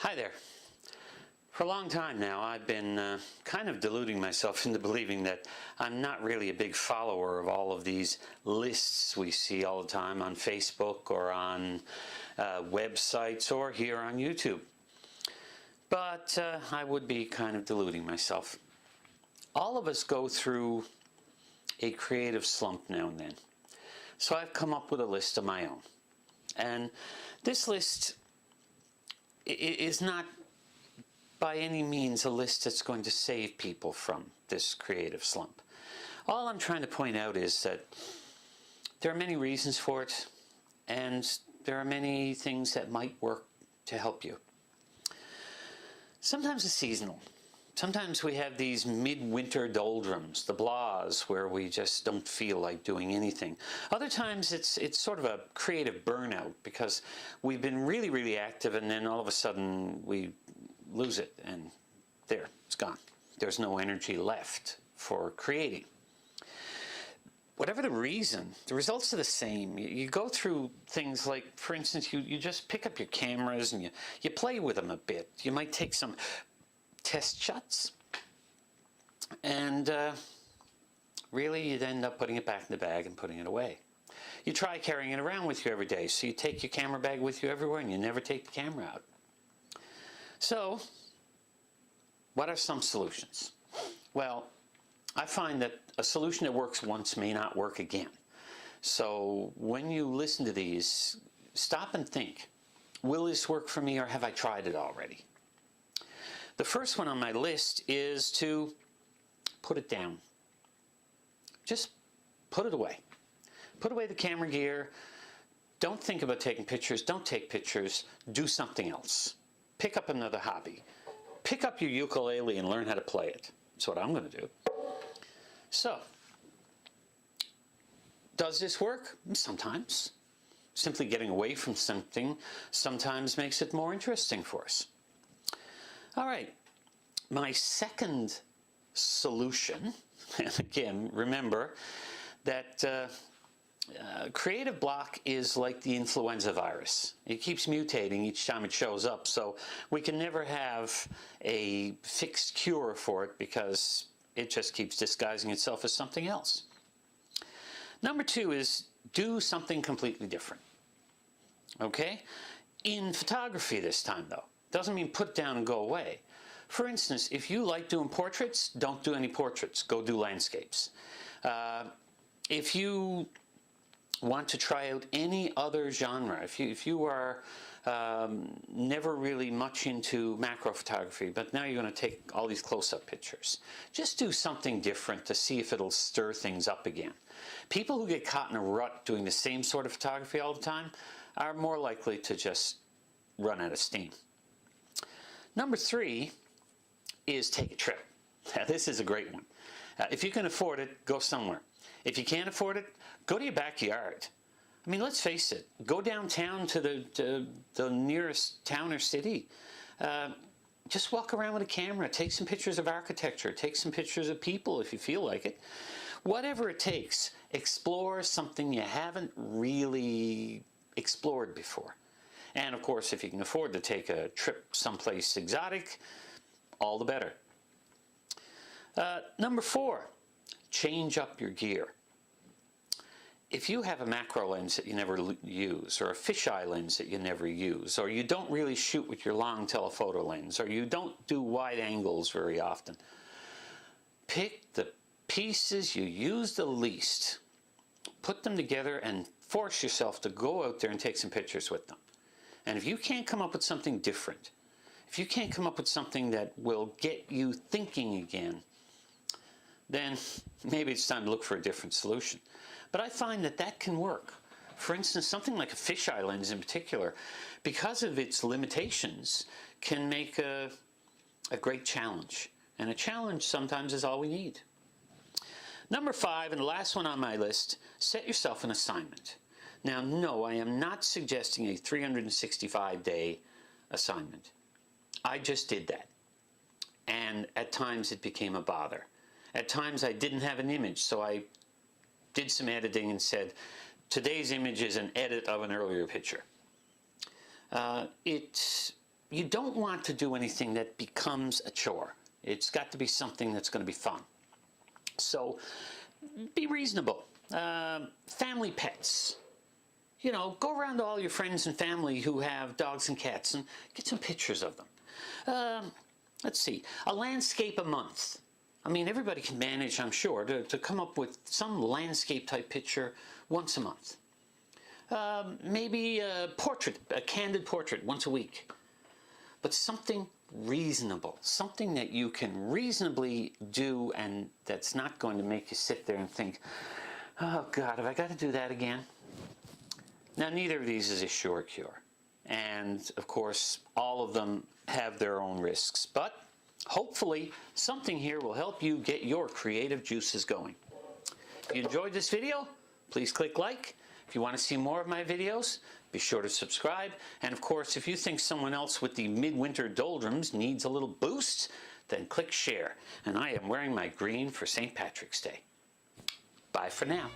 Hi there. For a long time now, I've been kind of deluding myself into believing that I'm not really a big follower of all of these lists we see all the time on Facebook or on websites or here on YouTube. But I would be kind of deluding myself. All of us go through a creative slump now and then. So I've come up with a list of my own. And this list is not by any means a list that's going to save people from this creative slump. All I'm trying to point out is that there are many reasons for it, and there are many things that might work to help you. Sometimes it's seasonal. Sometimes we have these midwinter doldrums, the blahs, where we just don't feel like doing anything. Other times it's sort of a creative burnout because we've been really, really active and then all of a sudden we lose it and there, it's gone. There's no energy left for creating. Whatever the reason, the results are the same. You go through things like, for instance, you just pick up your cameras and you play with them a bit. You might take some test shots and really you'd end up putting it back in the bag and putting it away. You try carrying it around with you every day, so you take your camera bag with you everywhere and you never take the camera out. So what are some solutions? Well, I find that a solution that works once may not work again. So when you listen to these, stop and think, will this work for me or have I tried it already? The first one on my list is to put it down. Just put it away. Put away the camera gear. Don't think about taking pictures. Don't take pictures. Do something else. Pick up another hobby. Pick up your ukulele and learn how to play it. That's what I'm going to do. So, does this work? Sometimes. Simply getting away from something sometimes makes it more interesting for us. All right, my second solution, and again, remember that creative block is like the influenza virus. It keeps mutating each time it shows up, so we can never have a fixed cure for it because it just keeps disguising itself as something else. Number two is do something completely different. Okay? In photography this time, though. Doesn't mean put it down and go away. For instance, if you like doing portraits, don't do any portraits. Go do landscapes. If you want to try out any other genre, if you are never really much into macro photography, but now you're going to take all these close-up pictures, just do something different to see if it'll stir things up again. People who get caught in a rut doing the same sort of photography all the time are more likely to just run out of steam. Number three is take a trip. Now, this is a great one. If you can afford it, go somewhere. If you can't afford it, go to your backyard. I mean, let's face it, go downtown to the nearest town or city. Just walk around with a camera, take some pictures of architecture, take some pictures of people if you feel like it. Whatever it takes, explore something you haven't really explored before. And of course, if you can afford to take a trip someplace exotic, all the better. Number four, change up your gear. If you have a macro lens that you never use, or a fisheye lens that you never use, or you don't really shoot with your long telephoto lens, or you don't do wide angles very often, pick the pieces you use the least, put them together and force yourself to go out there and take some pictures with them. And if you can't come up with something different, if you can't come up with something that will get you thinking again, then maybe it's time to look for a different solution. But I find that that can work. For instance, something like a fisheye lens in particular, because of its limitations, can make a great challenge. And a challenge sometimes is all we need. Number five, and the last one on my list, set yourself an assignment. Now, no, I am not suggesting a 365-day assignment. I just did that. And at times it became a bother. At times I didn't have an image, so I did some editing and said, today's image is an edit of an earlier picture. It you don't want to do anything that becomes a chore. It's got to be something that's going to be fun. So be reasonable. Family pets. You know, go around to all your friends and family who have dogs and cats and get some pictures of them. Let's see, a landscape a month. I mean, everybody can manage, I'm sure, to come up with some landscape type picture once a month. Maybe a portrait, a candid portrait once a week. But something reasonable, something that you can reasonably do and that's not going to make you sit there and think, oh God, have I got to do that again? Now, neither of these is a sure cure. And of course, all of them have their own risks, but hopefully something here will help you get your creative juices going. If you enjoyed this video, please click like. If you want to see more of my videos, be sure to subscribe. And of course, if you think someone else with the midwinter doldrums needs a little boost, then click share. And I am wearing my green for St. Patrick's Day. Bye for now.